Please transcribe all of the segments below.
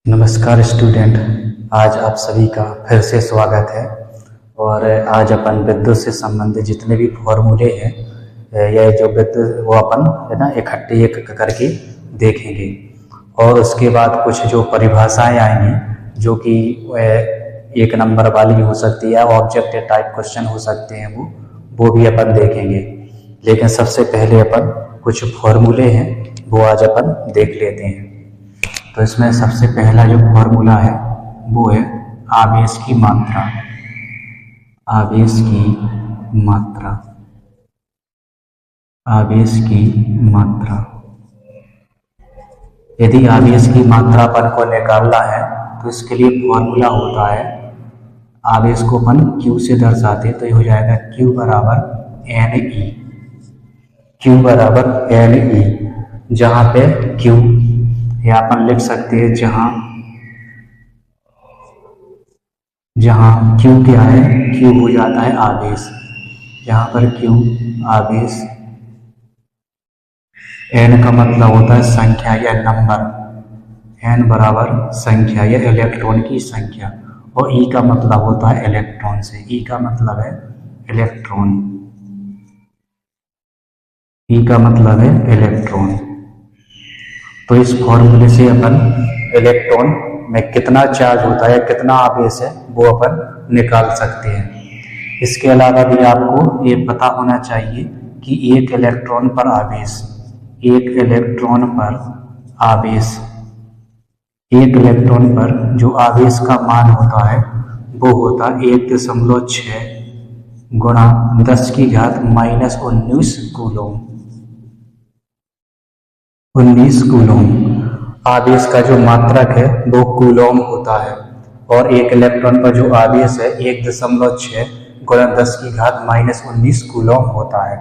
नमस्कार स्टूडेंट, आज आप सभी का फिर से स्वागत है। और आज अपन विद्युत से संबंधित जितने भी फॉर्मूले हैं या जो विद्युत वो अपन है ना इकट्ठे एक करके देखेंगे। और उसके बाद कुछ जो परिभाषाएं आएंगी जो कि एक नंबर वाली हो सकती है, ऑब्जेक्टिव टाइप क्वेश्चन हो सकते हैं, वो भी अपन देखेंगे। लेकिन सबसे पहले अपन कुछ फॉर्मूले हैं वो आज अपन देख लेते हैं। तो इसमें सबसे पहला जो फॉर्मूला है वो है आवेश की मात्रा। आवेश की मात्रा, आवेश की मात्रा। यदि आवेश की मात्रा अपन को निकालना है तो इसके लिए फॉर्मूला होता है, आवेश को अपन Q से दर्शाते तो ये हो जाएगा Q बराबर NE। Q बराबर NE, जहाँ पे Q या अपन लिख सकते हैं जहाँ Q क्या है, Q हो जाता है आवेश। यहाँ पर Q आवेश, N का मतलब होता है संख्या या नंबर, N बराबर संख्या या इलेक्ट्रॉन की संख्या, और E का मतलब होता है इलेक्ट्रॉन से, E का मतलब है इलेक्ट्रॉन, E का मतलब है इलेक्ट्रॉन। तो इस फॉर्मूले से अपन इलेक्ट्रॉन में कितना चार्ज होता है, कितना आवेश है, वो अपन निकाल सकते हैं। इसके अलावा भी आपको ये पता होना चाहिए कि एक इलेक्ट्रॉन पर आवेश, एक इलेक्ट्रॉन पर आवेश, एक इलेक्ट्रॉन पर जो आवेश का मान होता है वो होता है 1.6 गुणा 10 की घात -19 कूलम। 19 कूलम आवेश का जो मात्रक है वो कूलम होता है, और एक इलेक्ट्रॉन पर जो आवेश है 1.6 गुणा 10 की घात -19 कूलम होता है।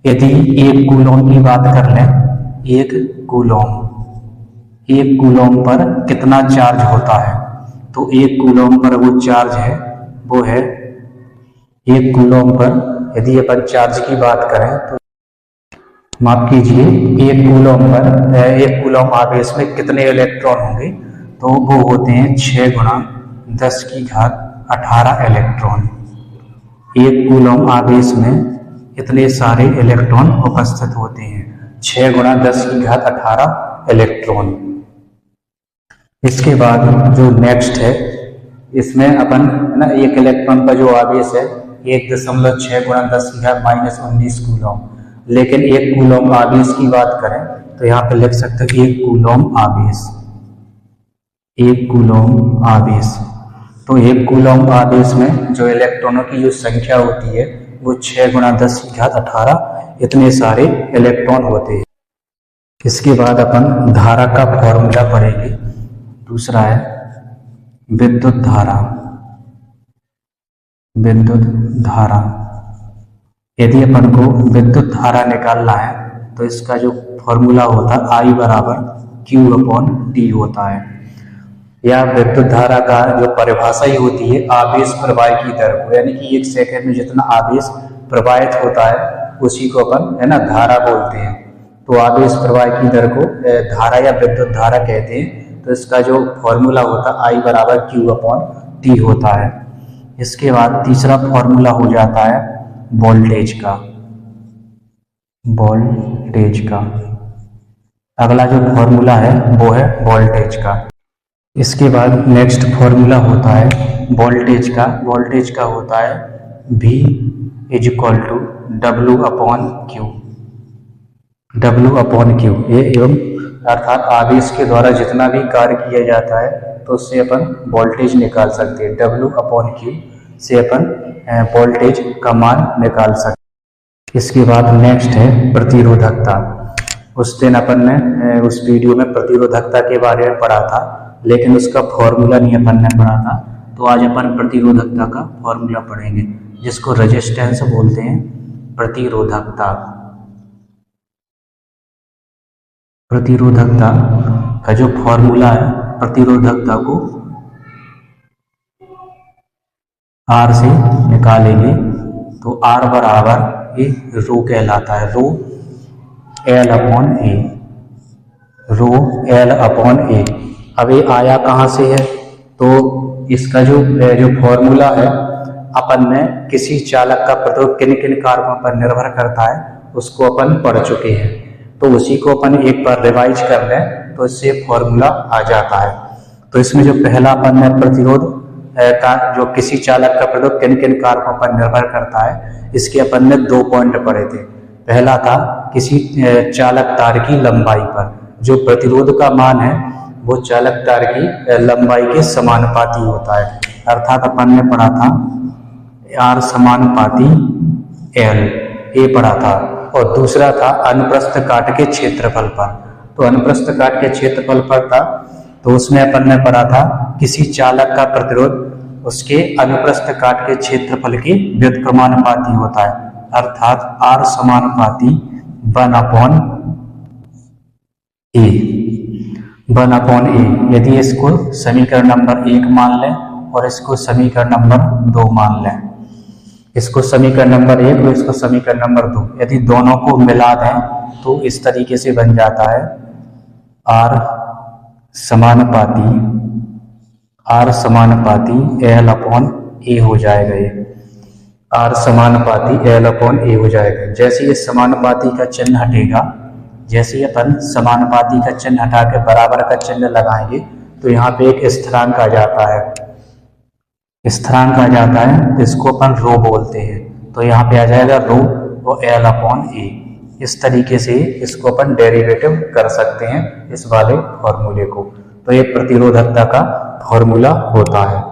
यदि एक कूलम की बात कर लें, एक कूलम पर कितना चार्ज होता है, तो एक कूलम पर वो चार्ज है वो है, एक कूलम पर यदि अपन चार्ज की बात करें तो माफ कीजिए, एक कूलम आवेश में कितने इलेक्ट्रॉन होंगे, तो वो होते हैं 6 गुणा 10 की घात 18 इलेक्ट्रॉन। एक कूलम आवेश में इतने सारे इलेक्ट्रॉन उपस्थित होते हैं, 6 गुणा 10 की घात 18 इलेक्ट्रॉन। इसके बाद जो नेक्स्ट है, इसमें अपन ना एक इलेक्ट्रॉन का जो आवेश है 1.6 गुणा 10 की घात -19 कूलम, लेकिन एक कूलम आवेश की बात करें तो यहाँ पे लिख सकते हैं एक कूलम आवेश, एक कूलम आवेश। तो एक कूलम आवेश में जो इलेक्ट्रॉनों की जो संख्या होती है वो 6 गुणा 10 की घात 18 इतने सारे इलेक्ट्रॉन होते हैं। इसके बाद अपन धारा का फॉर्मूला पढ़ेंगे। दूसरा है विद्युत धारा। विद्युत धारा, यदि अपन को विद्युत धारा निकालना है तो इसका जो फॉर्मूला होता है I बराबर Q/T होता है, या विद्युत धारा का जो परिभाषा ही होती है आवेश प्रवाह की दर को, यानी कि एक सेकंड में जितना आवेश प्रवाहित होता है उसी को अपन है ना धारा बोलते हैं। तो आवेश प्रवाह की दर को धारा या विद्युत धारा कहते हैं। तो इसका जो फॉर्मूला होता है I बराबर Q/T होता है। इसके बाद तीसरा फॉर्मूला हो जाता है वोल्टेज का। वोल्टेज का अगला जो फॉर्मूला है वो है वोल्टेज का। इसके बाद नेक्स्ट फॉर्मूला होता है वोल्टेज का। वोल्टेज का होता है V = W/Q। W/Q ये एवं अर्थात आवेश के द्वारा जितना भी कार्य किया जाता है तो उससे अपन वोल्टेज निकाल सकते हैं। W/Q से अपन वोल्टेज का मान निकाल सकते। इसके बाद नेक्स्ट है प्रतिरोधकता। उस दिन अपन ने उस वीडियो में प्रतिरोधकता के बारे में पढ़ा था, लेकिन उसका फॉर्मूला नहीं अपन ने पढ़ा था। तो आज अपन प्रतिरोधकता का फॉर्मूला पढ़ेंगे, जिसको रेजिस्टेंस बोलते हैं। प्रतिरोधकता, प्रतिरोधकता का जो फॉर्मूला है, प्रतिरोधकता को R से निकालेंगे तो R बराबर ये रो कहलाता है, रो L/A, रो L/A। अब ये आया कहाँ से है, तो इसका जो फॉर्मूला है, अपन ने किसी चालक का प्रतिरोध किन किन कारकों पर निर्भर करता है उसको अपन पढ़ चुके हैं, तो उसी को अपन एक बार रिवाइज कर लें तो इससे फॉर्मूला आ जाता है। तो इसमें जो पहला अपन ने प्रतिरोध का जो किसी चालक का प्रतिरोध किन किन कारकों पर निर्भर करता है, इसके अपन ने 2 पॉइंट पढ़े थे। पहला था किसी चालक तार की लंबाई पर जो प्रतिरोध का मान है वो चालक तार की लंबाई के समानुपाती होता है, अर्थात अपन ने पढ़ा था R समानुपाती L, ये पढ़ा था। और दूसरा था अनुप्रस्थ काट के क्षेत्रफल पर, तो अनुप्रस्थ काट के क्षेत्रफल पर था, तो उसमें अपन ने पढ़ा था किसी चालक का प्रतिरोध उसके अनुप्रस्थ काट के क्षेत्रफल के व्युत्क्रमानुपाती होता है, अर्थात R समानुपाती 1/A। यदि इसको समीकरण नंबर 1 मान लें और इसको समीकरण नंबर 2 मान लें, इसको समीकरण नंबर 1 और इसको समीकरण नंबर 2, यदि दोनों को मिला दें तो इस तरीके से बन जाता है R समानुपाती L/A हो जाएगा। ये R समानुपाती L/A हो जाएगा। जैसे ये समानुपाती का चिन्ह हटेगा, जैसे ही अपन समानुपाती का चिन्ह हटा के बराबर का चिन्ह लगाएंगे तो यहाँ पे एक स्थिरांक आ जाता है, तो इसको अपन रो बोलते हैं, तो यहाँ पे आ जाएगा रो और L/A। इस तरीके से इसको अपन डेरिवेटिव कर सकते हैं इस वाले फॉर्मूले को। तो ये प्रतिरोधकता का फॉर्मूला होता है।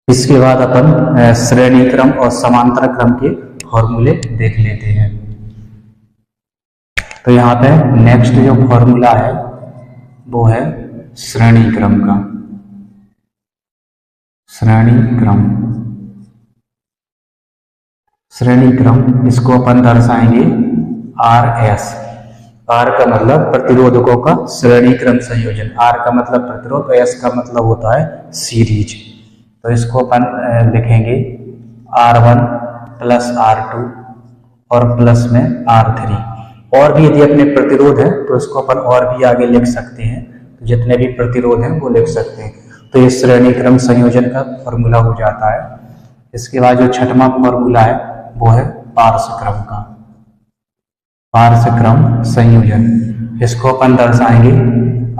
इसके बाद अपन श्रेणी क्रम और समांतर क्रम के फॉर्मूले देख लेते हैं। तो यहाँ पे नेक्स्ट जो फॉर्मूला है वो है श्रेणी क्रम का। श्रेणी क्रम इसको अपन दर्शाएंगे RS। R का मतलब प्रतिरोधकों का श्रेणी क्रम संयोजन, R का मतलब प्रतिरोध, S का मतलब होता है सीरीज। तो इसको अपन लिखेंगे R1 प्लस R2 और प्लस में R3। और भी यदि अपने प्रतिरोध है तो इसको अपन और भी आगे लिख सकते हैं, तो जितने भी प्रतिरोध हैं वो लिख सकते हैं। तो ये श्रेणी क्रम संयोजन का फॉर्मूला हो जाता है। इसके बाद जो छठवां फॉर्मूला है वो है पार्श्व क्रम का, पार्श्व क्रम संयोजन। इसको अपन दर्शाएंगे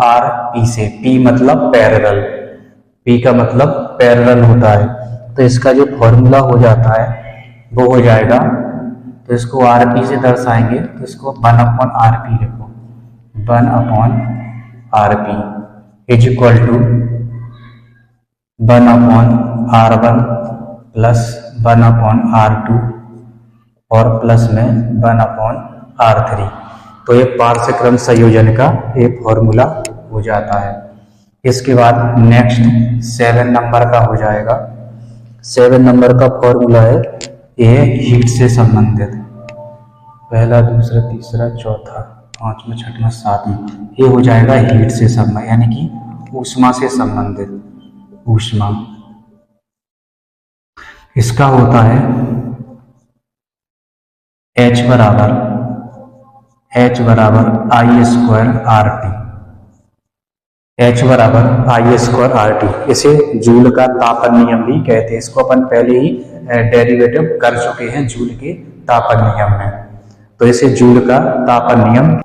RP से, P मतलब पैरेलल, P का मतलब पैरेलल होता है। तो इसका जो फॉर्मूला हो जाता है वो हो जाएगा, तो इसको RP से दर्शाएंगे तो इसको 1/RP लिखो, 1/RP is equal to 1/R1 plus 1/R2 और प्लस में 1/R3। तो ये पार्श्व क्रम संयोजन का एक फॉर्मूला हो जाता है। इसके बाद नेक्स्ट 7 नंबर का हो जाएगा। 7 नंबर का फॉर्मूला है, ये हीट से संबंधित, पहला दूसरा तीसरा चौथा पांचवा छठवां सातवां, ये हो जाएगा हीट से संबंधित, यानी कि ऊष्मा से संबंधित, ऊष्मा। इसका होता है H बराबर I²RT, H बराबर I²RT। इसे जूल का तापन नियम भी कहते हैं। इसको अपन पहले ही डेरिवेटिव कर चुके हैं जूल के तापन नियम में। तो इसे जूल का तापन नियम,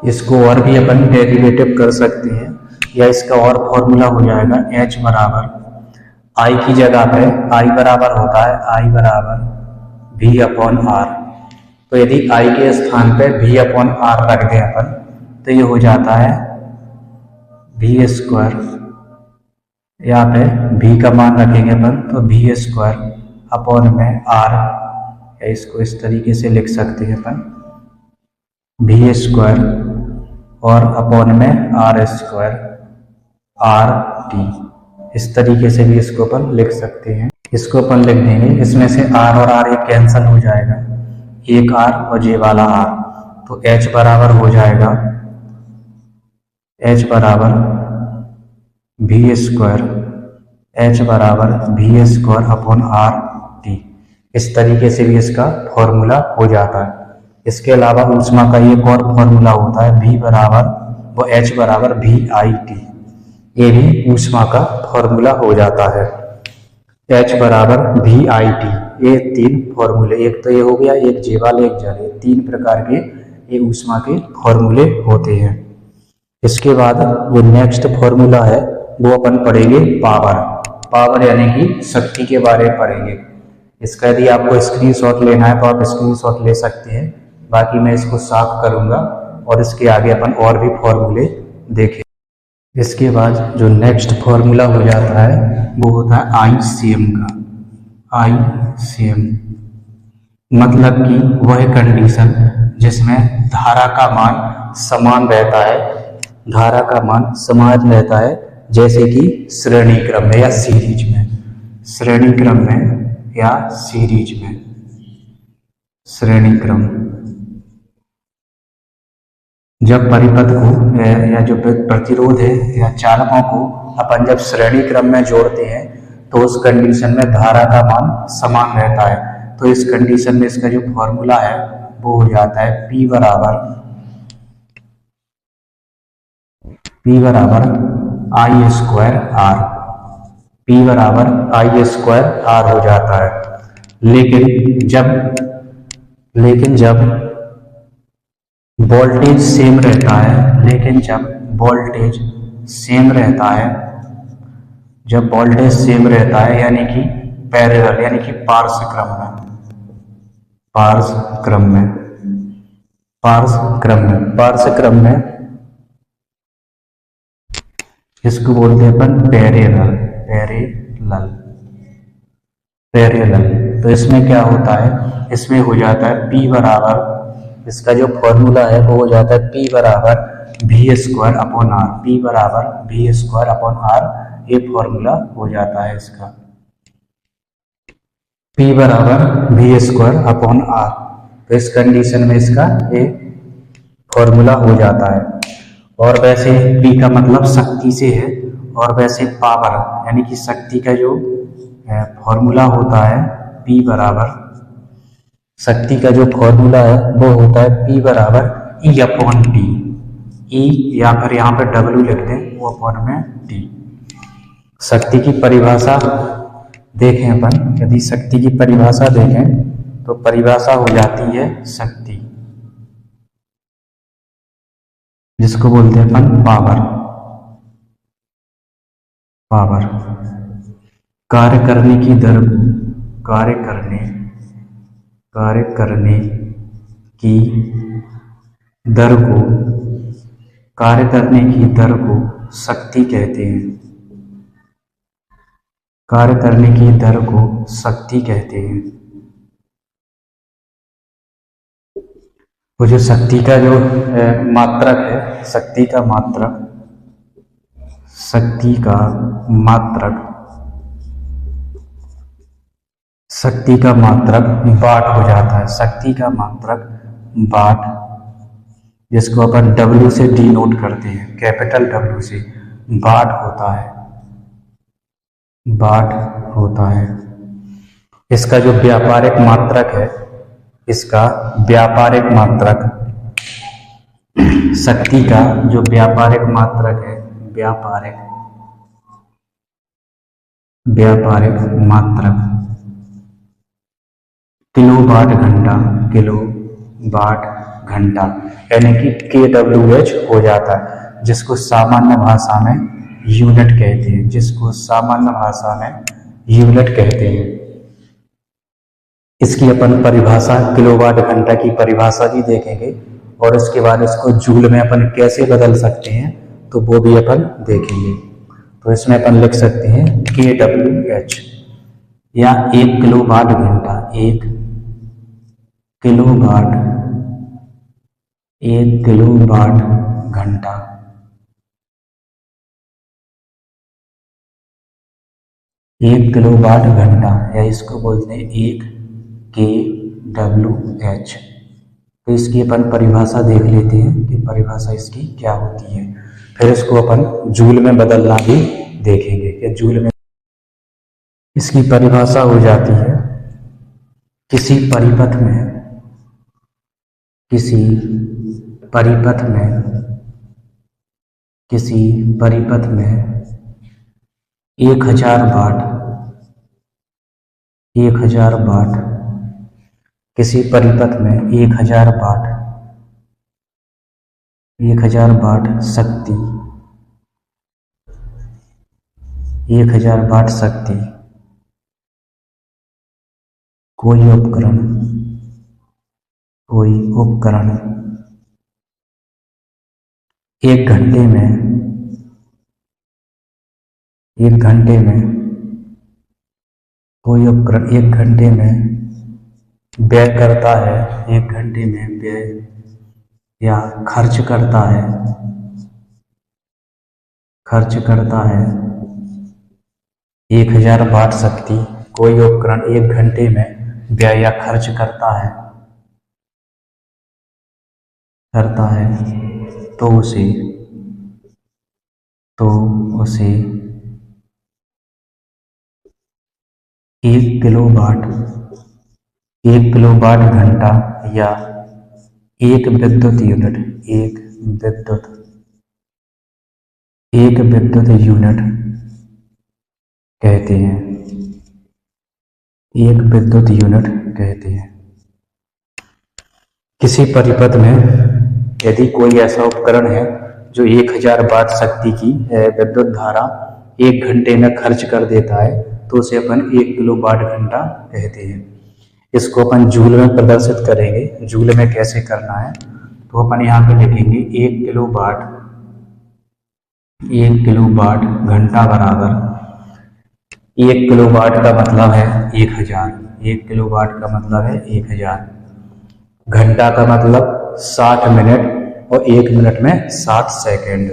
इसको और भी अपन डेरिवेटिव कर सकते हैं, या इसका और फॉर्मूला हो जाएगा H बराबर I की जगह पे I बराबर होता है I/V/R। तो यदि I के स्थान पे V/R रख दें अपन तो ये हो जाता है V², यहाँ पे V का मान रखेंगे अपन तो V² में R, या इसको इस तरीके से लिख सकते हैं अपन V² और अपॉन में R² RT। इस तरीके से भी इसको अपन लिख सकते हैं। इसको अपन लिख देंगे, इसमें से R और R एक कैंसिल हो जाएगा, एक R और ये वाला R, तो H बराबर हो जाएगा H बराबर V² इस तरीके से भी इसका फॉर्मूला हो जाता है। इसके अलावा ऊष्मा का एक और फॉर्मूला होता है V बराबर वो H बराबर VIT, ये भी ऊष्मा का फॉर्मूला हो जाता है। H बराबर VIT, ये तीन फॉर्मूले, एक तो ये हो गया, एक जेवाल एक जल, ये तीन प्रकार के ये ऊष्मा के फॉर्मूले होते हैं। इसके बाद जो नेक्स्ट फॉर्मूला है वो अपन पढ़ेंगे पावर। पावर यानी कि शक्ति के बारे में पढ़ेंगे। इसका यदि आपको स्क्रीनशॉट लेना है तो आप स्क्रीनशॉट ले सकते हैं, बाकी मैं इसको साफ करूंगा और इसके आगे अपन और भी फॉर्मूले देखें। इसके बाद जो नेक्स्ट फॉर्मूला हो जाता है वो होता है ICM का। ICM मतलब कि वह कंडीशन जिसमें धारा का मान समान रहता है, धारा का मान समान रहता है, जैसे कि श्रेणी क्रम में या सीरीज में, श्रेणी क्रम में या सीरीज में, श्रेणी क्रम। जब परिपथ को या जो प्रतिरोध है या चालकों को अपन जब श्रेणी क्रम में जोड़ते हैं तो उस कंडीशन में धारा का मान समान रहता है। तो इस कंडीशन में इसका जो फॉर्मूला है वो हो जाता है P बराबर I स्क्वायर R, P बराबर I स्क्वायर R हो जाता है। लेकिन जब वोल्टेज सेम रहता है, लेकिन जब वोल्टेज सेम रहता है, जब वोल्टेज सेम रहता है यानी कि पैरेलल यानी कि पार्श्व क्रम में, पार्श्व क्रम में, पार्श्व क्रम में, पार्श्व क्रम में इसको बोलते हैं अपन पैरेलल, पैरेलल, पैरेलल। तो इसमें क्या होता है, इसमें हो जाता है P बराबर, इसका जो फॉर्मूला है वो हो जाता है P बराबर V square upon R, P बराबर V स्क्वायर अपॉन R, ये फॉर्मूला हो जाता है इसका, P बराबर V स्क्वायर अपॉन R। तो इस कंडीशन में इसका ये फॉर्मूला हो जाता है। और वैसे P का मतलब शक्ति से है, और वैसे पावर यानी कि शक्ति का जो फॉर्मूला होता है P बराबर, शक्ति का जो फॉर्मूला है वो होता है P बराबर E अपॉन T, E या फिर यहाँ पर W लिख दें, वो अपॉन में T। शक्ति की परिभाषा देखें अपन, यदि शक्ति की परिभाषा देखें तो परिभाषा हो जाती है शक्ति, जिसको बोलते हैं अपन पावर। पावर कार्य करने की दर को, कार्य करने की दर को, कार्य करने की दर को शक्ति कहते हैं, कार्य करने की दर को शक्ति कहते हैं। वो जो शक्ति का जो मात्रक है, शक्ति का मात्रक, शक्ति का मात्रक, शक्ति का मात्रक वाट हो जाता है, शक्ति का मात्रक वाट, जिसको अपन W से डिनोट करते हैं, कैपिटल W से, वाट होता है, वाट होता है। इसका जो व्यापारिक मात्रक है, इसका व्यापारिक मात्रक, शक्ति का जो व्यापारिक मात्रक है, व्यापारिक मात्रक किलोवाट घंटा, किलोवाट घंटा यानी कि kWh हो जाता है, जिसको सामान्य भाषा में यूनिट कहते हैं, जिसको सामान्य भाषा में यूनिट कहते हैं। इसकी अपन परिभाषा, किलोवाट घंटा की परिभाषा भी देखेंगे, और उसके बाद इसको जूल में अपन कैसे बदल सकते हैं तो वो भी अपन देखेंगे। तो इसमें अपन लिख सकते हैं kWh या 1 किलोवाट घंटा, 1 किलोवाट, 1 किलोवाट घंटा, 1 किलोवाट घंटा, या इसको बोलते हैं 1 kWh। तो इसकी अपन परिभाषा देख लेते हैं कि परिभाषा इसकी क्या होती है, फिर इसको अपन जूल में बदलना भी देखेंगे कि जूल में इसकी परिभाषा हो जाती है, किसी परिपथ में किसी परिपथ में 1000 वाट, 1000 वाट, किसी परिपथ में 1000 वाट, 1000 वाट शक्ति, 1000 वाट शक्ति कोई उपकरण 1 घंटे में कोई उपकरण 1 घंटे में व्यय करता है, 1 घंटे में व्यय या खर्च करता है 1000 वाट शक्ति, कोई उपकरण 1 घंटे में व्यय या खर्च करता है तो उसे 1 किलोवाट घंटा या 1 विद्युत यूनिट, 1 विद्युत यूनिट कहते हैं, 1 विद्युत यूनिट कहते हैं। किसी परिपथ में यदि कोई ऐसा उपकरण है जो 1000 वाट शक्ति की विद्युत धारा 1 घंटे में खर्च कर देता है तो उसे अपन 1 किलोवाट घंटा कहते हैं। इसको अपन जूल में प्रदर्शित करेंगे। जूल में कैसे करना है तो अपन यहाँ पे लिखेंगे 1 किलोवाट घंटा बराबर 1 किलोवाट का मतलब है 1000, 1 किलोवाट का मतलब है 1000, घंटा का मतलब 60 मिनट और 1 मिनट में 60 सेकेंड।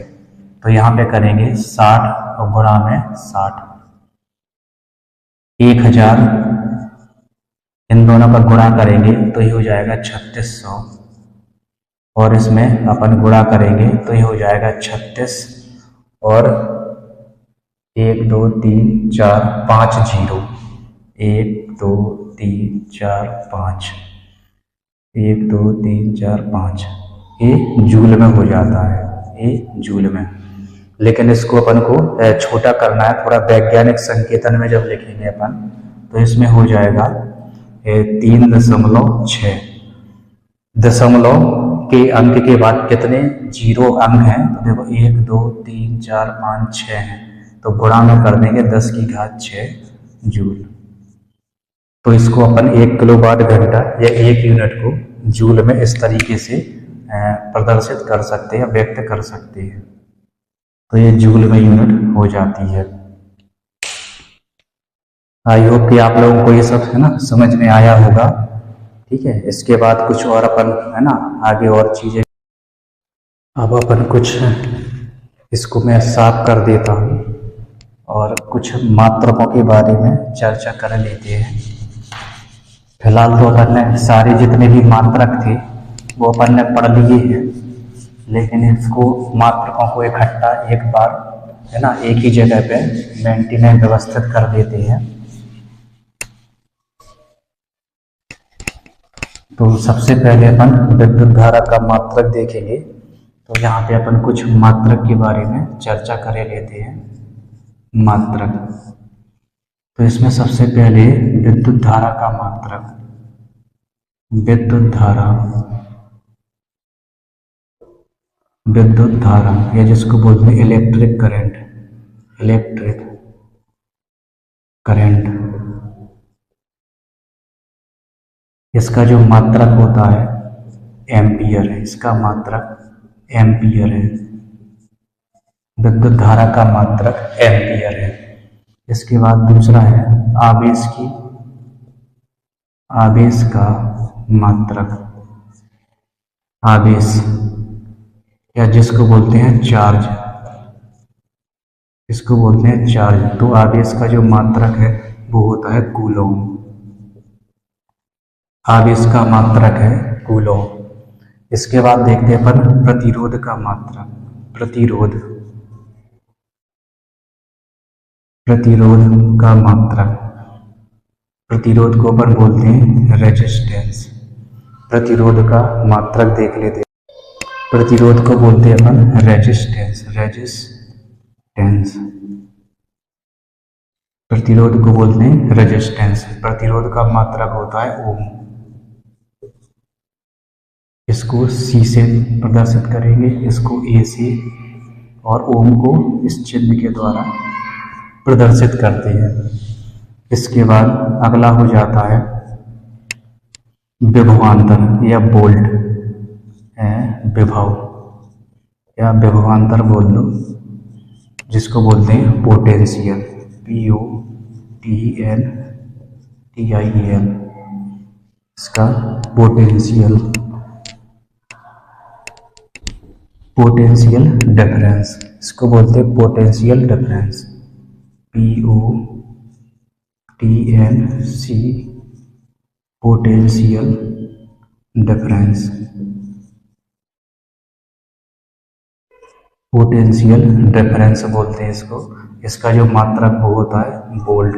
तो यहाँ पे करेंगे 60 और गुणा में 60, 1000 इन दोनों का गुणा करेंगे तो ये हो जाएगा 3600 और इसमें अपन गुणा करेंगे तो ये हो जाएगा 36 और 1 2 3 4 5 0, 1 2 3 4 5, 1 2 3 4 5, ये जूल में हो जाता है, ये जूल में। लेकिन इसको अपन को छोटा करना है, थोड़ा वैज्ञानिक संकेतन में जब लिखेंगे अपन तो इसमें हो जाएगा 3.6। दशमलव के अंक के बाद कितने 0 अंक हैं तो देखो 1 2 3 4 5 6 हैं, तो गुणा में कर देंगे 10 की घात 6 जूल। तो इसको अपन 1 किलोवाट घंटा या 1 यूनिट को जूल में इस तरीके से प्रदर्शित कर सकते हैं, व्यक्त कर सकते हैं। तो ये जूल में यूनिट हो जाती है। आई होप कि आप लोगों को ये सब है ना समझ में आया होगा। ठीक है, इसके बाद कुछ और अपन है ना आगे और चीजें, अब अपन कुछ इसको मैं साफ कर देता हूँ और कुछ मात्रकों के बारे में चर्चा कर लेते हैं। फिलहाल तो अपन ने सारे जितने भी मात्रक थे वो अपन ने पढ़ लिए हैं, लेकिन इसको मात्रकों को इकट्ठा एक बार है ना एक ही जगह पे मेंटेनेंस व्यवस्थित कर देते हैं। तो सबसे पहले अपन विद्युत धारा का मात्रक देखेंगे। तो यहाँ पे अपन कुछ मात्रक के बारे में चर्चा कर लेते हैं। मात्रक, तो इसमें सबसे पहले विद्युत धारा का मात्रक, विद्युत धारा या जिसको बोलते हैं इलेक्ट्रिक करंट, इसका जो मात्रक होता है एम्पियर है, इसका मात्रक एम्पियर है। विद्युत धारा का मात्रक एम्पियर है। इसके बाद दूसरा है आवेश का मात्रक, आवेश या जिसको बोलते हैं चार्ज, इसको बोलते हैं चार्ज। तो आवेश का जो मात्रक है वो होता है कूलॉम। आवेश का मात्रक है कूलॉम। इसके बाद देखते हैं अपन प्रतिरोध का मात्रक, प्रतिरोध का मात्रक, प्रतिरोध को अपन बोलते हैं रेजिस्टेंस। प्रतिरोध का मात्रक देख लेते हैं। प्रतिरोध को बोलते हैं अपन रेजिस्टेंस। प्रतिरोध को बोलते हैं रेजिस्टेंस। प्रतिरोध का मात्रक होता है ओम। इसको सी से प्रदर्शित करेंगे, इसको ए से, और ओम को इस चिन्ह के द्वारा प्रदर्शित करते हैं। इसके बाद अगला हो जाता है विभवांतर या वोल्ट, विभव या विभवांतर बोल दो, जिसको बोलते हैं पोटेंशियल, POTENTIAL। इसका पोटेंशियल डिफरेंस, इसको बोलते हैं potential difference, POTNC, potential difference. Potential difference बोलते हैं इसको। इसका जो मात्रक वो होता है वोल्ट,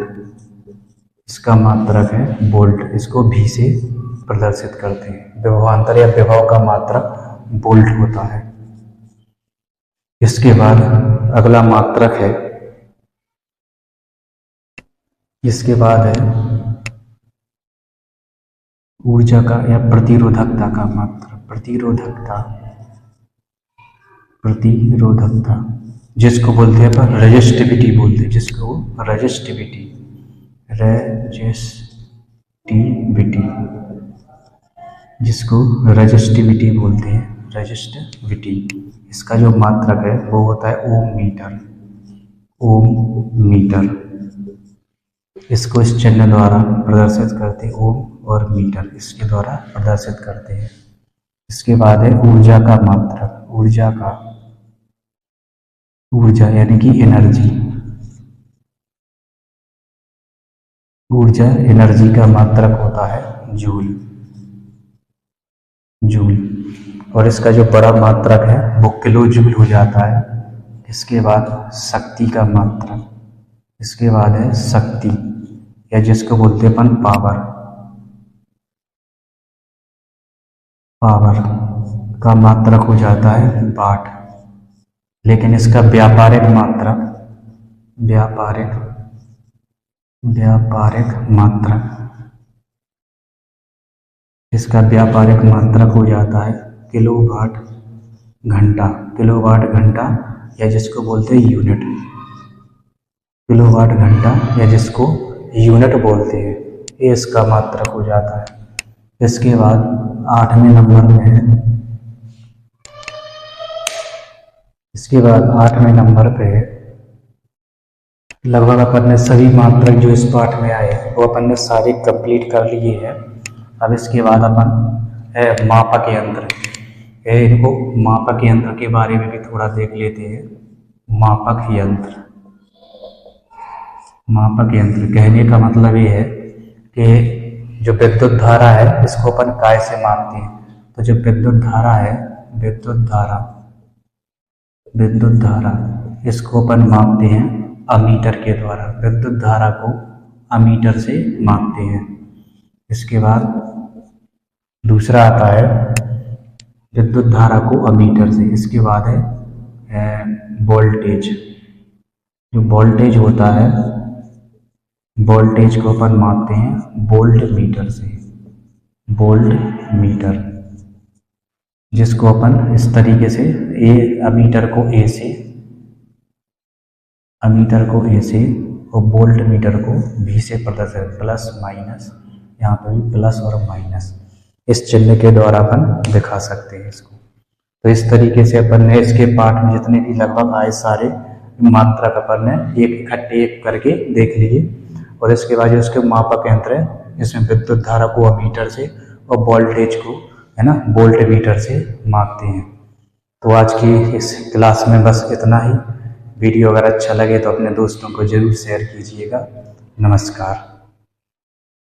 इसका मात्रक है वोल्ट। इसको V से प्रदर्शित करते हैं। विभवांतर या विभव का मात्रक वोल्ट होता है। इसके बाद अगला मात्रक है, इसके बाद है ऊर्जा का या प्रतिरोधकता का मात्रक। प्रतिरोधकता जिसको बोलते हैं अपन रेजिस्टिविटी बोलते हैं, जिसको रेजिस्टिविटी बोलते हैं, रेजिस्टिविटी। इसका जो मात्रक है वो होता है ओम मीटर। इसको इस चिन्ह द्वारा प्रदर्शित करते हैं, ओम और मीटर इसके द्वारा प्रदर्शित करते हैं। इसके बाद है ऊर्जा का मात्रक। ऊर्जा यानी कि एनर्जी का मात्रक होता है जूल। और इसका जो बड़ा मात्रक है वो किलो जूल हो जाता है। इसके बाद शक्ति का मात्रक, इसके बाद है शक्ति या जिसको बोलते हैं अपन पावर का मात्रक हो जाता है वाट। लेकिन इसका व्यापारिक मात्रक हो जाता है किलोवाट घंटा या जिसको बोलते हैं यूनिट। किलोवाट घंटा या जिसको यूनिट बोलते हैं, ये इसका मात्रक हो जाता है। इसके बाद 8वें नंबर पे है, लगभग अपन ने सभी मात्रक जो इस पाठ में आए वो अपन ने सारे कंप्लीट कर लिए हैं। अब इसके बाद अपन मापक यंत्र, इनको मापक यंत्र के बारे में भी थोड़ा देख लेते हैं। मापक यंत्र कहने का मतलब ये है कि जो विद्युत धारा है इसको अपन काय से मापते हैं। तो जो विद्युत धारा इसको अपन मापते हैं अमीटर के द्वारा। विद्युत धारा को अमीटर से मापते हैं। इसके बाद दूसरा आता है विद्युत धारा को अमीटर से। इसके बाद है वोल्टेज। जो वोल्टेज होता है, वोल्टेज को अपन मापते हैं वोल्ट मीटर, जिसको अपन इस तरीके से अमीटर को ए से और वोल्ट मीटर को V से प्रदर्शित, प्लस माइनस, यहाँ पर भी प्लस और माइनस इस चिन्ह के द्वारा अपन दिखा सकते हैं इसको। तो इस तरीके से अपन ने इसके पाठ में जितने भी लगभग आए सारे मात्रक अपन ने इकट्ठे करके देख लिए। और इसके बाद जो इसके मापक यंत्र है इसमें विद्युत धारा को अमीटर से और वोल्टेज को वोल्ट मीटर से मापते हैं। तो आज की इस क्लास में बस इतना ही। वीडियो अगर अच्छा लगे तो अपने दोस्तों को जरूर शेयर कीजिएगा। नमस्कार।